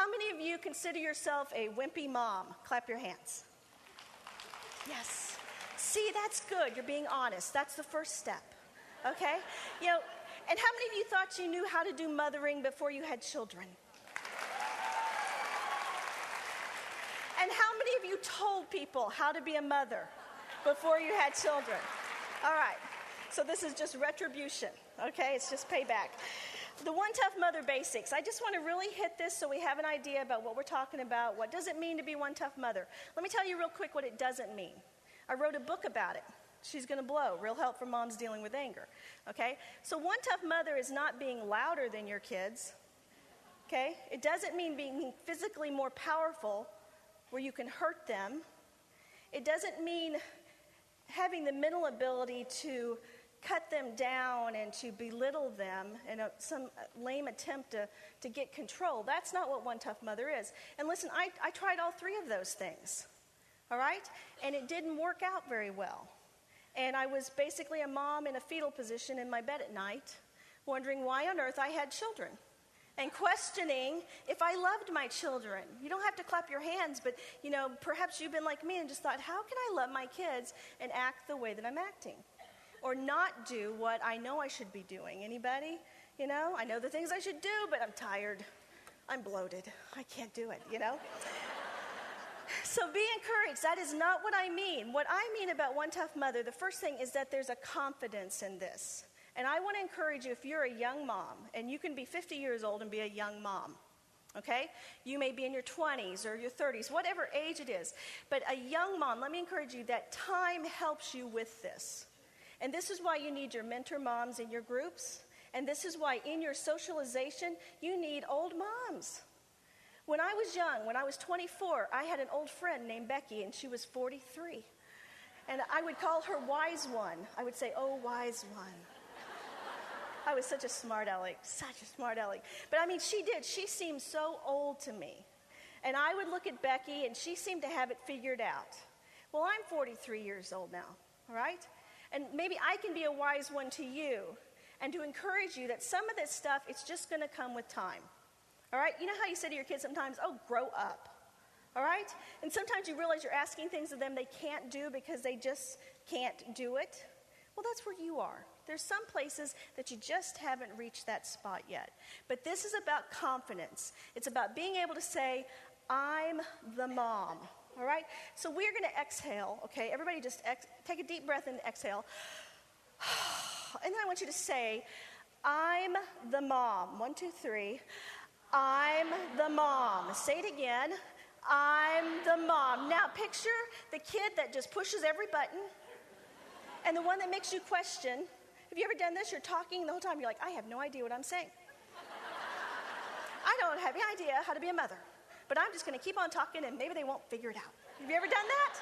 How many of you consider yourself a wimpy mom? Clap your hands. Yes. See, that's good. You're being honest. That's the first step. Okay? You know, and how many of you thought you knew how to do mothering before you had children? And how many of you told people how to be a mother before you had children? All right. So this is just retribution, okay? It's just payback. The One Tough Mother basics. I just want to really hit this so we have an idea about what we're talking about. What does it mean to be one tough mother? Let me tell you real quick what it doesn't mean. I wrote a book about it. She's going to blow. Real help for moms dealing with anger, okay? So one tough mother is not being louder than your kids, okay? It doesn't mean being physically more powerful where you can hurt them. It doesn't mean having the mental ability to cut them down and to belittle them in some lame attempt to get control. That's not what one tough mother is. And listen, I tried all three of those things, all right? And it didn't work out very well. And I was basically a mom in a fetal position in my bed at night, wondering why on earth I had children. And questioning if I loved my children. You don't have to clap your hands, but, you know, perhaps you've been like me and just thought, how can I love my kids and act the way that I'm acting? Or not do what I know I should be doing. Anybody? You know, I know the things I should do, but I'm tired. I'm bloated. I can't do it, you know? So be encouraged. That is not what I mean. What I mean about one tough mother, the first thing is that there's a confidence in this. And I want to encourage you, if you're a young mom, and you can be 50 years old and be a young mom, okay? You may be in your 20s or your 30s, whatever age it is. But a young mom, let me encourage you that time helps you with this. And this is why you need your mentor moms in your groups. And this is why in your socialization, you need old moms. When I was young, when I was 24, I had an old friend named Becky, and she was 43. And I would call her Wise One. I would say, oh, Wise One. I was such a smart aleck. But I mean, she did. She seemed so old to me. And I would look at Becky, and she seemed to have it figured out. Well, I'm 43 years old now, all right? And maybe I can be a wise one to you and to encourage you that some of this stuff, it's just going to come with time, all right? You know how you say to your kids sometimes, oh, grow up, all right? And sometimes you realize you're asking things of them they can't do because they just can't do it. Well, that's where you are. There's some places that you just haven't reached that spot yet. But this is about confidence. It's about being able to say, I'm the mom. All right? So we're going to exhale, okay? Everybody just take a deep breath and exhale. And then I want you to say, I'm the mom. 1, 2, 3. I'm the mom. Say it again. I'm the mom. Now picture the kid that just pushes every button and the one that makes you question. Have you ever done this? You're talking the whole time. You're like, I have no idea what I'm saying. I don't have any idea how to be a mother. But I'm just going to keep on talking and maybe they won't figure it out. Have you ever done that?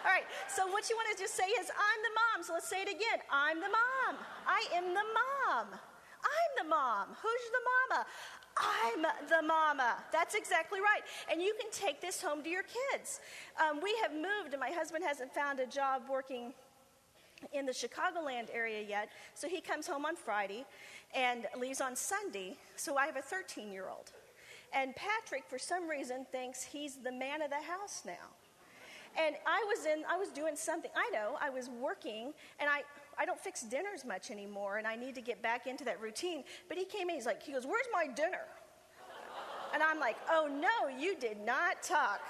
All right. So what you want to just say is, I'm the mom. So let's say it again. I'm the mom. I am the mom. I'm the mom. Who's the mama? I'm the mama. That's exactly right. And you can take this home to your kids. We have moved and my husband hasn't found a job working in the Chicagoland area yet, so he comes home on Friday and leaves on Sunday, so I have a 13-year-old. And Patrick, for some reason, thinks he's the man of the house now. And I was doing something, I was working, and I don't fix dinners much anymore, and I need to get back into that routine, but he came in, he goes, where's my dinner? And I'm like, oh no, you did not talk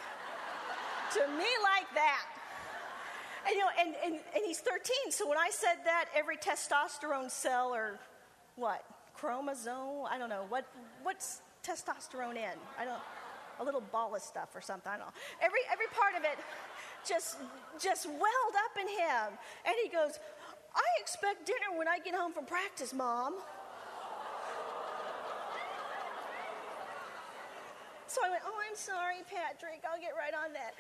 to me like that. And, you know, and he's 13, so when I said that, every testosterone cell or what, chromosome, I don't know, what's testosterone in? A little ball of stuff or something, I don't know. Every part of it just welled up in him. And he goes, I expect dinner when I get home from practice, Mom. So I went, oh, I'm sorry, Patrick, I'll get right on that.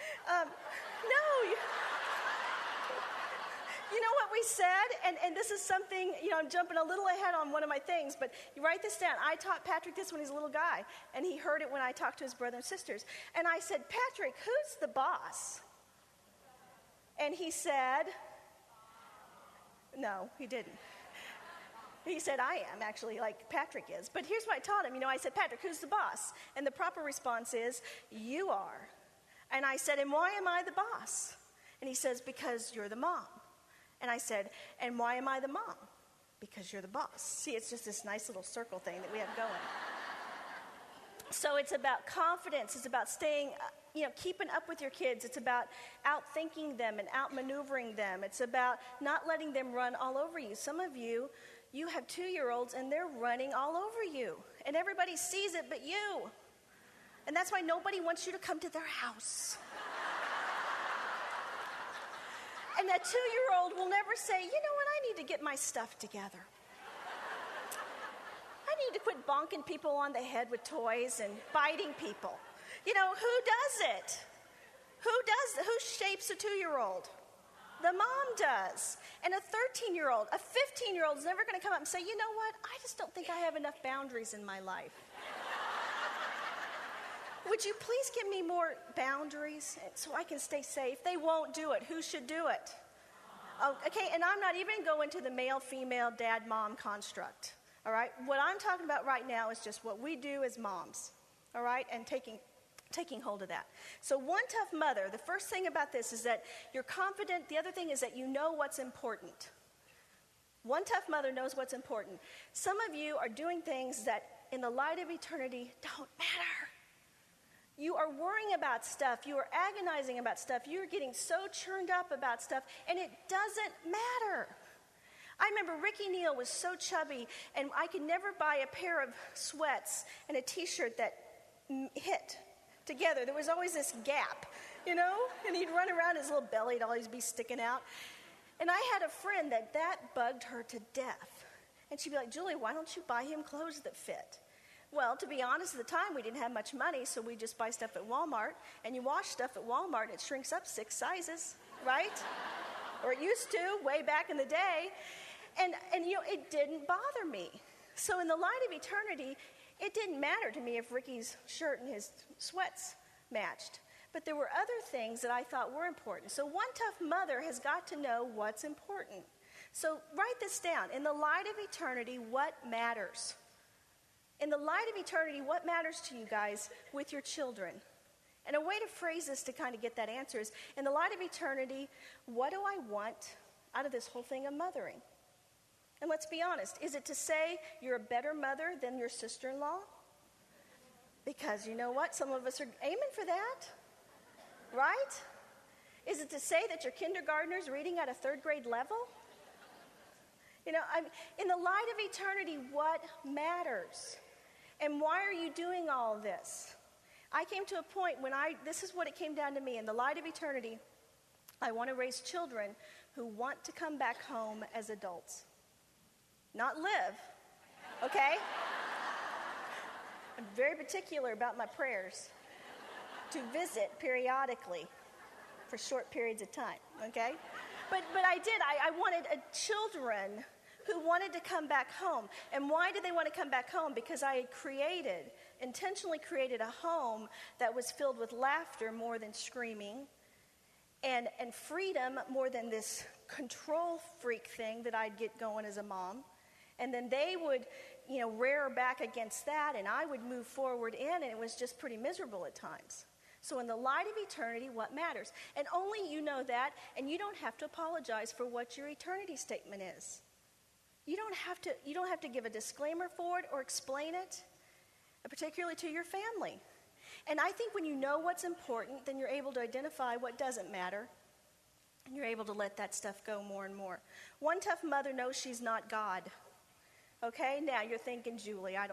You know what we said? And this is something, I'm jumping a little ahead on one of my things, but you write this down. I taught Patrick this when he was a little guy, and he heard it when I talked to his brother and sisters. And I said, Patrick, who's the boss? And he said, no, he didn't. He said, I am, actually, like Patrick is. But here's what I taught him. I said, Patrick, who's the boss? And the proper response is, you are. And I said, and why am I the boss? And he says, because you're the mom. And I said, and why am I the mom? Because you're the boss. See, it's just this nice little circle thing that we have going. So it's about confidence. It's about staying, keeping up with your kids. It's about outthinking them and outmaneuvering them. It's about not letting them run all over you. Some of you have 2-year-olds and they're running all over you. And everybody sees it but you. And that's why nobody wants you to come to their house. And that 2-year-old will never say, you know what, I need to get my stuff together. I need to quit bonking people on the head with toys and biting people. Who does it? Who shapes a 2-year-old? The mom does. And a 13-year-old, a 15-year-old is never going to come up and say, you know what, I just don't think I have enough boundaries in my life. Would you please give me more boundaries so I can stay safe? They won't do it. Who should do it? Oh, okay, and I'm not even going to the male-female dad-mom construct, all right? What I'm talking about right now is just what we do as moms, all right, and taking hold of that. So one tough mother, the first thing about this is that you're confident. The other thing is that you know what's important. One tough mother knows what's important. Some of you are doing things that in the light of eternity don't matter. You are worrying about stuff. You are agonizing about stuff. You're getting so churned up about stuff, and it doesn't matter. I remember Ricky Neal was so chubby, and I could never buy a pair of sweats and a T-shirt that hit together. There was always this gap, and he'd run around, his little belly would always be sticking out. And I had a friend that bugged her to death. And she'd be like, Julie, why don't you buy him clothes that fit? Well, to be honest, at the time, we didn't have much money, so we just buy stuff at Walmart. And you wash stuff at Walmart, and it shrinks up 6 sizes, right? Or it used to, way back in the day. And it didn't bother me. So in the light of eternity, it didn't matter to me if Ricky's shirt and his sweats matched. But there were other things that I thought were important. So one tough mother has got to know what's important. So write this down. In the light of eternity, what matters? In the light of eternity, what matters to you guys with your children? And a way to phrase this to kind of get that answer is, in the light of eternity, what do I want out of this whole thing of mothering? And let's be honest, is it to say you're a better mother than your sister-in-law? Because you know what? Some of us are aiming for that, right? Is it to say that your kindergartner's reading at a 3rd grade level? In the light of eternity, what matters? And why are you doing all of this? I came to a point when this is what it came down to me. In the light of eternity, I want to raise children who want to come back home as adults. Not live, okay? I'm very particular about my prayers to visit periodically for short periods of time, okay? But I did. I wanted children who wanted to come back home. And why did they want to come back home? Because I had intentionally created a home that was filled with laughter more than screaming, and freedom more than this control freak thing that I'd get going as a mom. And then they would, rear back against that, and I would move forward and it was just pretty miserable at times. So in the light of eternity, what matters? And only you know that, and you don't have to apologize for what your eternity statement is. You don't have to give a disclaimer for it or explain it, particularly to your family. And I think when you know what's important, then you're able to identify what doesn't matter, and you're able to let that stuff go more and more. One tough mother knows she's not God. Okay, now you're thinking, Julie, I don't